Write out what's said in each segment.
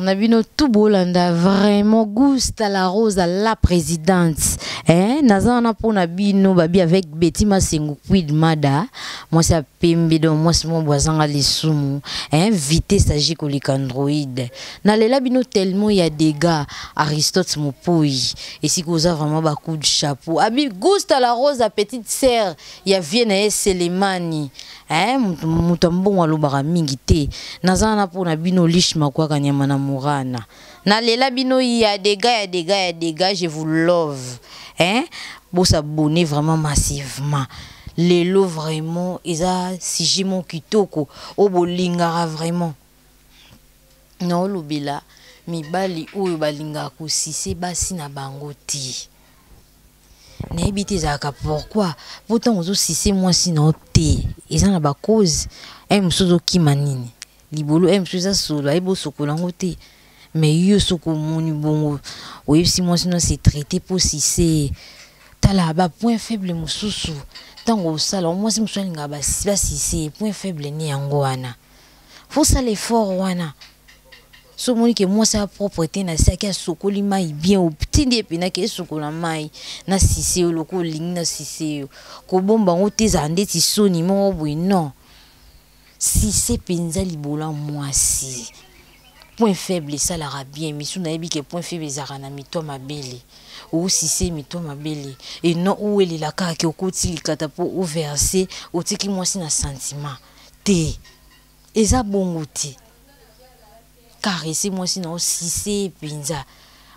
na bino tout bolanda vraiment Gusta la Rose à la présidente. Hein? Nazana pour na bino babi avec Betty Masengo Quid Mada. Moi c'est Pembe donc moi c'est mon voisin à l'isumu. Invité s'agit avec Android. Na lela bino tellement il y a des gars Aristote Mopoi. Et si vous avez vraiment beaucoup de chapeau. Abi Gusta la Rose à petite sœur. Il y a Vienne Selemani. Mutambo walobara mingi te. Nazana pour na bino lishma kwa kanyama na murana. Na lela bino il y a des gars, je vous love. Bon s'abonner vraiment massivement. Lelo vraiment isa si mon kitoko o bolingara vraiment. Non lobela mibali oyo balinga ko sise basi na bango ti. N'habite zaka pourquoi pourtant ozo sise moi sinon te. Ils ont ba cause msozo kimanini libolo msoza solo aibo sokolango te mais yo soko moni bongo oui si moi sinon c'est traité pour si c'est tala ba point faible mususu tango sala moi si msolinga ba si c'est point faible ni yango wana faut ça l'effort wana so moni que moi sa propreté na saki sokoli mai bien au petit ndie pena ke sokola mai na sise loko ling na sise ko bomba ngote zande ti soni mo bwi non si c'est penza libola moi si point faible ça la bien mais sou na yebi que point faible zara na mito mabele ou si c'est mito mabele et non où elle la ka ke okoti likata po o verser o tiki moi si na sentiment te eza bongo te caresser moi sinon si c'est pinza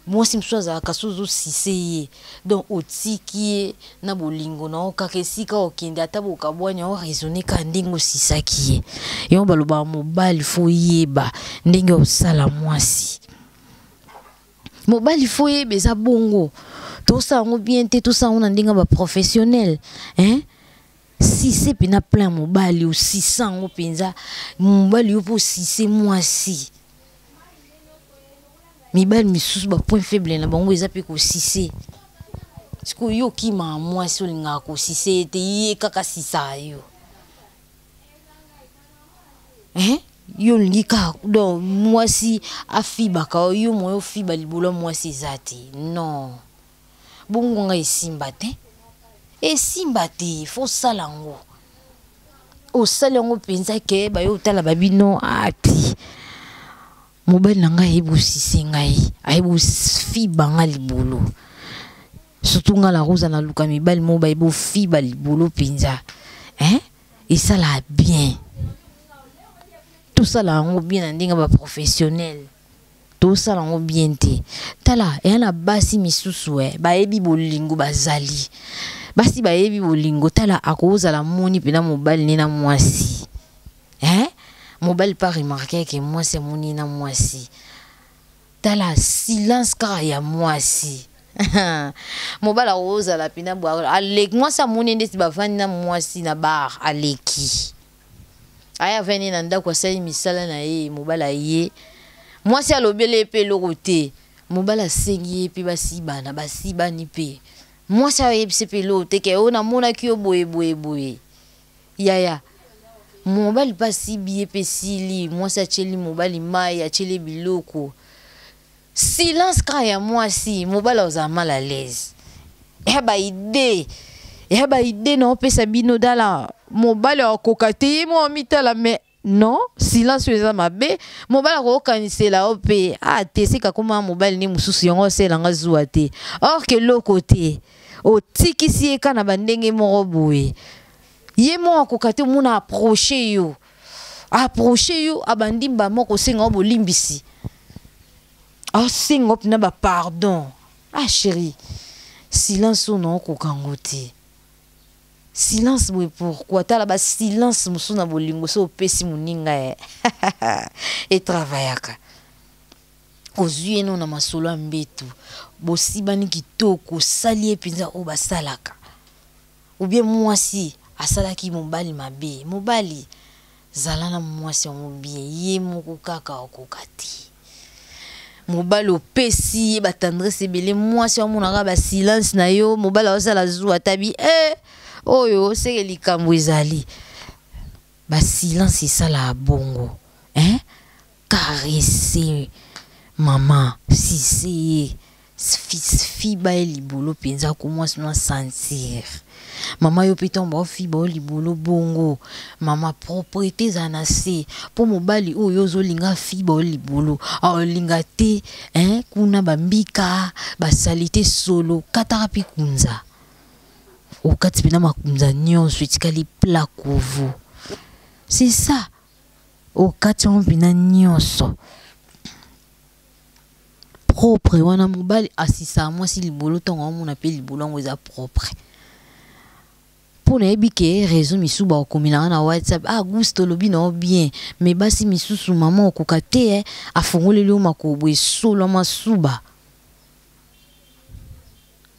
moi si msoza kasozo si c'est donc otiki na bolingo na okakesika okende ata bokabwanya o raisonner ka ndingo si saki et on baloba mobile faut yeba ndenge osala mwasi mobile faut yeba za bongo tout ça on bien te tout ça on ndinga ba professionnel si c'est pina plein mobile ou 600 pinza mobile yo pour si c'est mwasi mibali misusu ba point faible na bango eza pe ko sise siko yo ki ma moi so linga ko sise te ye kaka sisa yo yo lika donc moi si afiba ka yo mo fiba libolo moi si zati non bongo nga esimba te faut salango o salango penza ke ba yo tala babino ati mobile nanga yebu sise ngai ayebu fiba nga libolo surtout nga la Rose na luka mibali mobile bo fiba libolo pinza et ça la bien tout ça là on bien ndinga ba professionnel tout ça là on bien te tala et na basi misusu ba yebi bolingo bazali basi ba yebi bolingo tala akoza la moni pena mobile ni na mwasi mobile pas remarqué que moi c'est mon ina moi si t'as la silence car ya moi si mobile la Rose la pina boire avec moi ça mon ina si ba vani na moi si na bar aleki aya veni na ndako sa misala na ye mobile aye moi si alobele pe lorote mobile asengi pe basiba na basiba ni pe moi ça yebse pe lote ke ona mona ki boye ya mobile pas si bien pesili moi ça cheli mobile mai cheli biloko silence quand ya moi si mobile aux mal à l'aise ba idée non pesa bino dala mobile okokate mo mitala mais non silence eza mabe mobile ko kanisela ope te sika koma mobile ni mususu yango sela nga zuwa te or que l'autre côté o tikisi eka na bandenge moko boye ye mo akokate muna approcher yo abandi ba moko senga bolimbisi senga pina ba pardon chérie silence non kokangote silence oui pourquoi tala ba silence musuna bolingo so pesi muninga et travaillaka ozui no na masolo mbetu bosibani kitoko salie pinza o basalaka ou bien moi si asala ki mobali mabe mobali zalana mwasi on bien ye moko kaka okokati mobali opesi ba tendresse belé mwasi omonaka ba silence na yo mobali osala zuwa tabi oyo seke likambo ezali ba silence ça la bongo caresser Maman, si c'est fiba et libolo penza comment se sentir. Maman yo piton ba fiba libolo bongo. Maman propriété zanase pour mobali o yo zo linga fiba libolo. A linga te kuna bambika ba salité solo katarapi kunza. O katipina makunza nyonso etikali pla kuvu. C'est ça. O katon bina nyonso. Propre wana mobali asisa moi si libolo tongo on appelle libolo ngo za propre. Pour ne bike réseau misuba okomina na WhatsApp gusto lobi no bien mais basi misusu maman okokate afongole le makobwe solo masuba.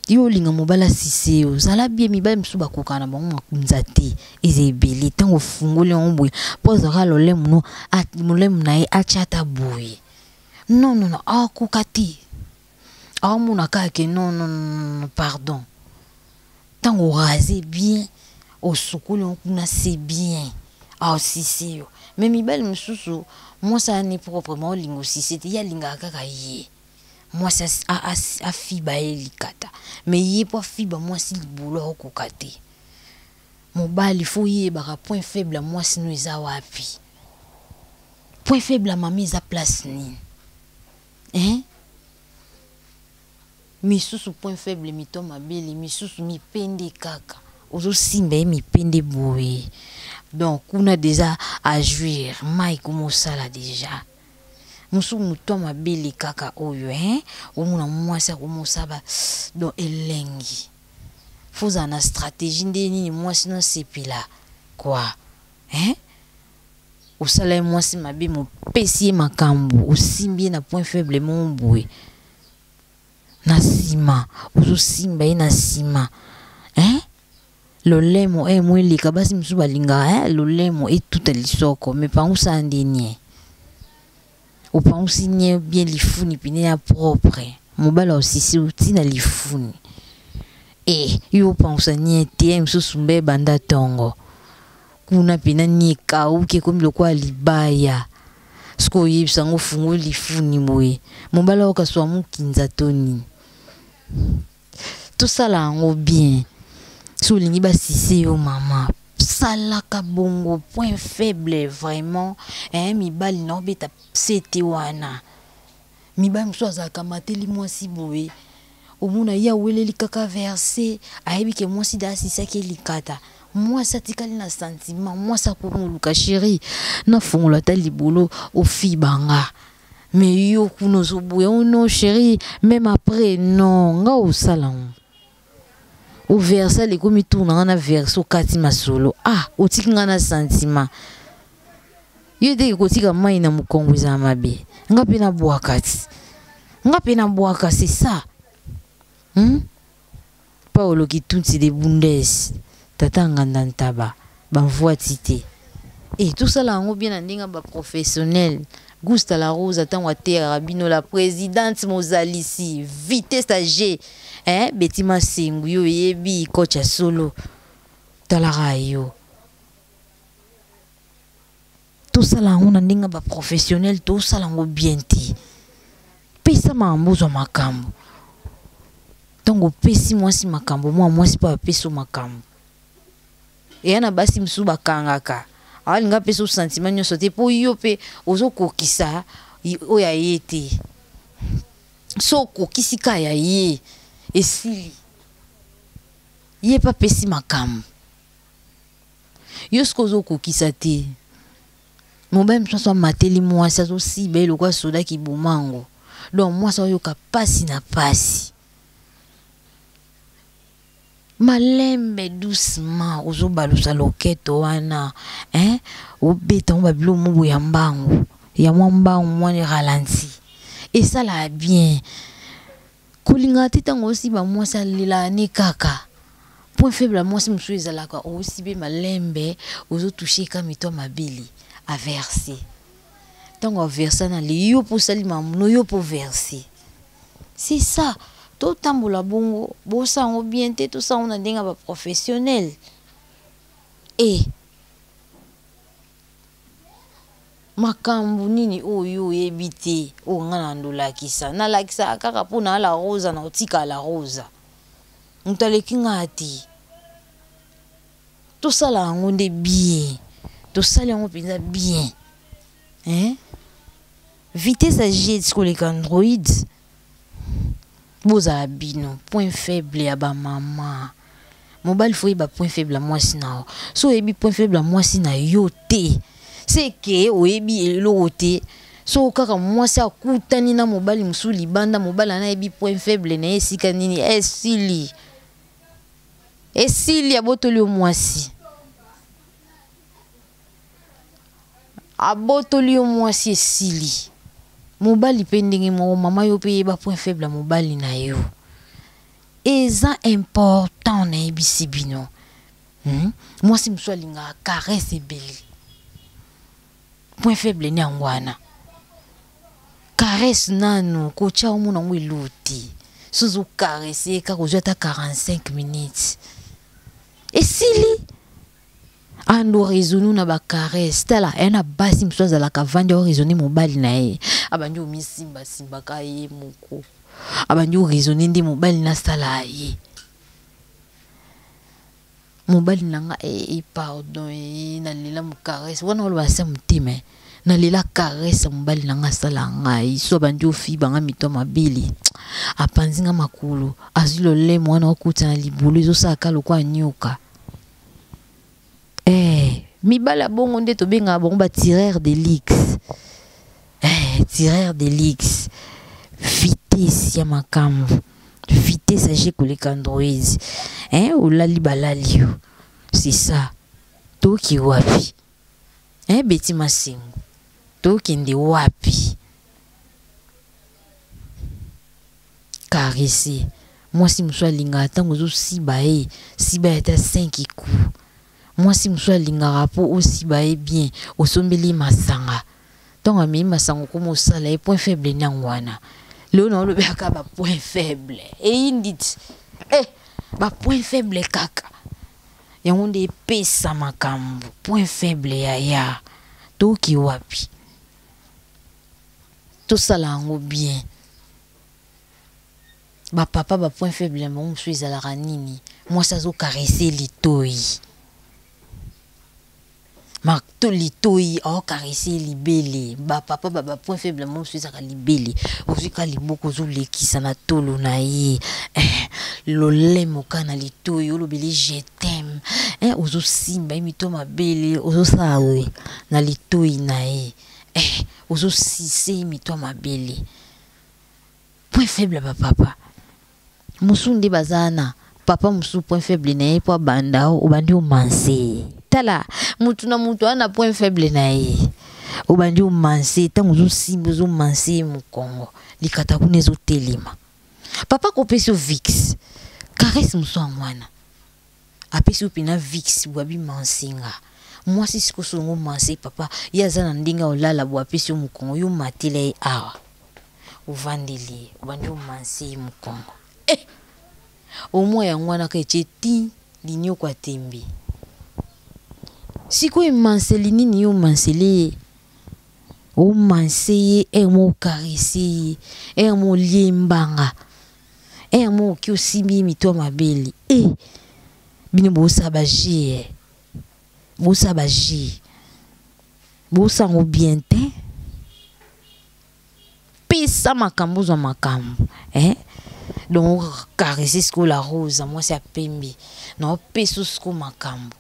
Yo linga mobala sise yo zala bien mibali misuba kokana bango makunza te ezebele tango fungole ombwe poza kalo le muno mule munae achata boye. Non, non, non, kokati. Mon que non, pardon. Tant on rase bien, au soukouli on c'est bien. Si c'est. Mais mi belle msusu, moi ça n'est proprement lingo si c'était ya linga kaka yé. Moi ça a fiba elikata. Mais yé pas fiba moi si le boulot kokati. Mon bal il faut yé bara point faible moi si nous wapi. Point faible à mamie za place ni. Misusu point faible mi to mabeli misusu mi pende kaka ozo simbe mi pende boye. Donc on a déjà à jouir mai comme ça là déjà musu muto mabeli kaka oyo omuna mwasa comme ça ba donc elengi faut ana stratégie ndeni moi sinon c'est pila quoi au salaire moi si mabe mo pesier makambo aussi bien na point faible mon boué na sima ozo simba na sima le lemo moi li kabasi msu balinga le lemo et tout lisoko mais pas on ça ndeni au pas on signe bien li funi pine ya propre mobala aussi si outi na li funi yo pense ni te msu sumbe banda tongo kuna pina ni kauke comme le quoi libaya sko yibsa ngo fungo lifuni moye mobala okaswa mukinza toni tout ça là ngo bien so lingi ba sisi yo mama salaka bongo point faible vraiment mi bali no beta sete wana mi ba msoza kamateli moi si boye omuna ya weleli kaka verser ayebi ke moi si da sisa ke likata. Moi ça tikali na sentiment moi ça pour luka chéri na fongola ta libolo au fibanga mais yo kuno zo boye no chéri même après non nga au salon au versa les comme tourna na verso kati masolo au tikinga na sentiment yo de ko tika mai na mukongo za mabe nga pena boakati nga pena boaka c'est ça Paolo qui tout c'est des bundes tatanga ndantaba banvoa tité et tout ça là on bien ndinga ba professionnel Gusta la Rose attend wa terre bino la présidente Mozalisi vitesse ag Betima Sengu yo yebi coach a solo talara yo tout ça là on ndinga ba professionnel tout ça là on bien ti pesa mambuzo makambo tongo pesi moi si makambo moi si pas peso makambo et ana basi msuba kangaka alinga peso sentiment nyo sote po yo pe ozo kokisa oya yete so kokisika ya ye esili ye pa pesi makambo yo skozo kokisa te moba mso mateli moi ça aussi belle quoi soda ki bomango donc moi ça yo ka pasi na pasi malembe doucement ozo balusa loketo wana obeta babilo mubu ya mbangu ya mwambangu mwana ralenti et ça là bien kolinga titango aussi ba moi ça lila ni kaka point faible moi si msu ezalaka aussi be malembe ozo toucher comme to mabili a verser tango verser na li yo pour salima no yo pour verser c'est ça. Tout tambola bongo bosa on bien tout ça on a dinga ba professionnel et makambu nini oyo ebite o ngana ndolakisa na lakisa kaka pona la rosa na otika la rosa ntaleki ngati to sala ngonde bien to sala ngo penza bien vitesse à jet sur les Android boza bino point faible ya ba mama mobile faut ba point faible à moi sina so ebi point faible à moi sina yote c'est que oyebi elote so kaka moi sa kutani na mobile musuli banda mobile na ebi point faible na esika nini esili abotoli omwasi abotoli omwasi esili mobile pendenge mo mama yo pe ba point faible mobile na yo eza important na ebisi bino mwasi muswali nga caresse belle point faible ni angwana caresse nano ko cha omuna ngwiluti suzu caresse ka ko jota 45 minutes esili ando raisonu na ba caresse tala ena basi mswaza la kavandi o raisonner mobile na ye abandi o misimba simba ka ye moko abandi o raisonner ndi mobile na sala ye mobile nanga pardon na lila mu caresse wana lo basa mutime na lila caresse mobile nanga sala ngai so bandi o fi banga mito mabili apanzinga makulu azilo le mwana okuta na libulu zo saka lokwa nyoka mibala bongo nde to benga bongo ba tireur d'élix tireur d'élix vitesse ya makambo vitesse à j'ai collé Android ou la libalalio c'est ça to ki wapi beti masengo to kende wapi caresser moi si mswa linga tango zo siba ta 5 coups moi si mswa linga rapo aussi bien osombeli masanga tonga mi masango comme sala et point faible nyangwana le on le beka ba point faible indit ba point faible kaka yango nde pesa makambo point faible ya to ki wapi to sala ngo bien ba papa ba point faible mon suis à la ranini moi ça zo caresser litoi marto litoi caresser libele ba papa ba point faible mon suis à libele ozika liboko zo lekisa na tolo na ye lo lemo kana litoi lo beli je t'aime ozo simba mito mabele ozo sawe na litoi na ye ozo sise mito mabele point faible ba papa musunde bazana papa musu point faible na ye po banda obandi o manse tala mutu na mutu ana point faible na ye obandi o manse tango zo simbo zo manse mu Kongo likata kunezo telema papa ko peso vix caresse musu angwana apeso pina vix wabi mansinga moi si siko songo manse papa yazana ndinga olala bo apeso mu Kongo yo matile awa uvandili obandi o manse mu Kongo au moins ya ngwana ka cheti linyo kwa tembe siko emanseli nini yo manseli o manseye mo caresse mo liembanga mo ki osimi mito mabeli bino bosa baje bosa ngo bien te pesa makambo zo makambo donc caresser ce que la rose moi c'est pembe non peso ce que makambo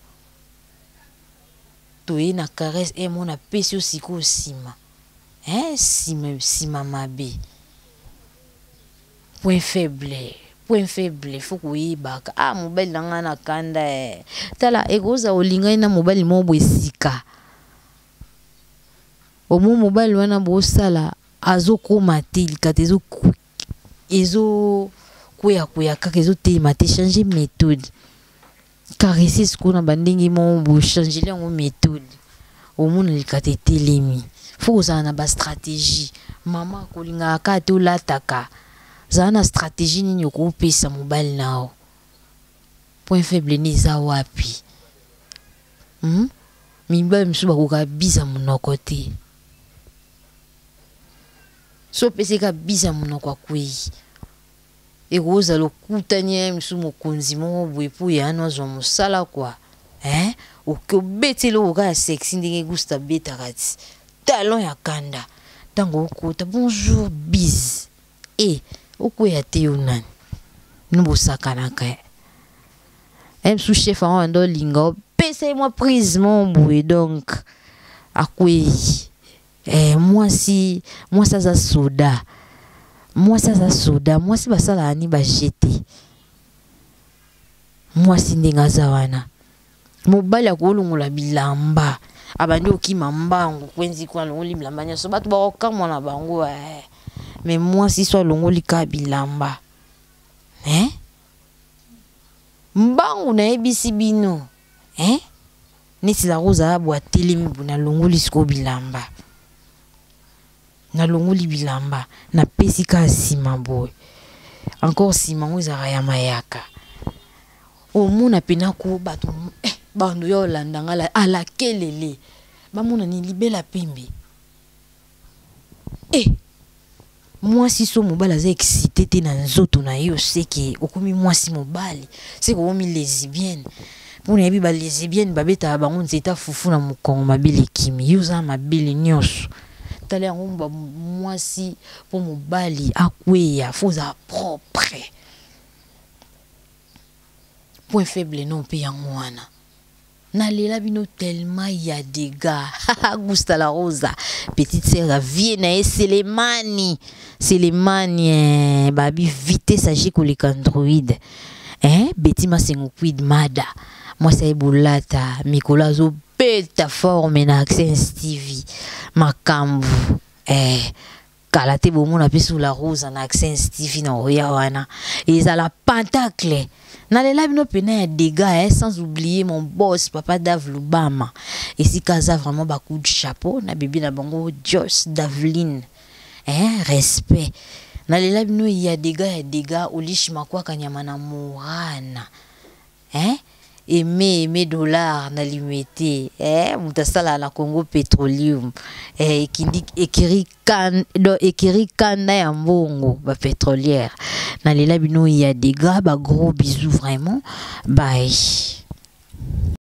toi na caresse mon na peso siko sima sima mabe point faible faut que baka mobile nanga na kanda tala egoza olinga na mobile mo bwesika o mo mobile wana bo sala azoko matil katezo ezo kuya kaka ezo tema te changer méthode caresser ce qu'on a bandingi mo bo changer la méthode au monde likate telemi faut ça na ba stratégie mama kolinga ka to lataka za na stratégie nini ko pesa mobile nao point faible ni za wapi mibale msuba ko kabisa monoko te so pese kabisa monoko akwei ekoza lokutanye misu mokonzi mo bwepu ya nozo musala kwa okobetele oka sexy ndenge gusta beta kati talon ya kanda tango okota bonjour bis okweya te yo nani nubosakanaka sous chef en ando linga pese moi prise mon boue donc akwei moi ça za soda moi si basala ani ba jeter moi si ndenga za wana mobali akolongola bilamba abandi okima mbangu kwenzi kwa longoli bilamba nyoso bato bakokamwa na bango mais moi si so longoli ka bilamba mbangu na ebisi bino neti la rosa abwa telemi na longoli siko bilamba na longoli bilamba na pesi ka sima boy encore sima ngozaka ya mayaka omona pena ko bato bando yo landanga ala kelele bamona ni libela pembe moi si so mobali aza excité te na nzoto na yo seke okomi mwasi mobali seke okomi lesbienne mpona yebi ba lesbienne babeta bango nzeta fufu na mokongo mabele kimi yo oza mabele nyonso tala yango mwasi po mobali akweya fo oza propre point faible non mpe yango wana nalela bino tellement ya dégâts Gusta la Rosa petite sœur vie na Selemani babi vite sage koleka Android Betty Masengukwid Mada moi ça ebulata Mikola zo beta forme na Access TV makambu kalate bomona pe sous la Rosa na Access TV na oya wana ezala pentacle nalela bino pena ya dégâts sans oublier mon boss papa Dave Lubama et si kaza vraiment ba coup de chapeau na bébé na bango Joss Davline respect nalela bino ya dégâts olishima kwa kanyama na morana aimer dollar na limité mutasala na Congo Petroleum ekiri kanda ya mbongo ba pétrolière nalela bino ya dégâts ba gros bisous vraiment bye.